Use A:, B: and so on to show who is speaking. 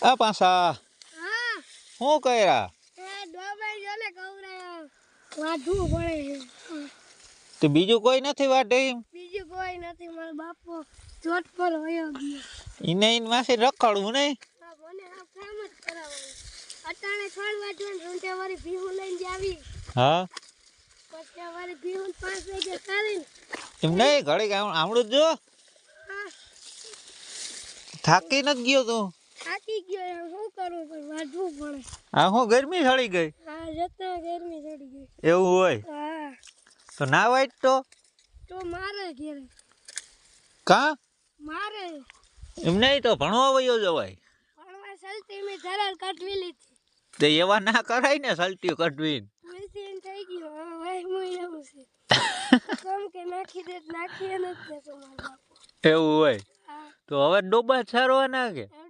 A: આ પાછા
B: હા
A: શું કર્યા?
B: એ ડોબાઈ જોને કવરાયો વાઢવું પડે
A: તે બીજું કોઈ નથી વાટે એમ?
B: બીજું કોઈ નથી. મારો બાપો ચોટ પર વયો ગયો.
A: એને માસે રખડવું નહીં.
B: હા મને આ કામ જ કરાવવાનું. અટાણે ખડ વાટવાનું રૂંઢે વાળી ભીહું લઈને જાવી.
A: હા
B: પછી વાળી ભીહું 5 વાગે કાઢીને
A: એમ નહીં ઘડીક આમળું જો
B: હા
A: થાકી નથી ગયો તું?
B: થાકી ગયો એમ શું કરું પણ વાઢવું પડે.
A: આ હું ગરમી ચડી ગઈ?
B: હા જતો ગરમી ચડી ગઈ.
A: એવું હોય
B: હા
A: તો ના વાટ
B: તો મારે ઘેરે
A: કા
B: મારે
A: એમ નહીં તો ભણવા વયો જવાય.
B: ભણવા સલતી મેં ધરાલ કાઢવી લીધી.
A: તે એવા ના કરાય ને સલટીઓ કઢવી.
B: મશીન થઈ ગયું હવે ભાઈ હું એવું છે કમ કે નાખી દે નાખીએ નથી દેતો મારો બાપો.
A: એવું હોય
B: હા
A: તો હવે ડોબા છારવા ના કે?
B: હવે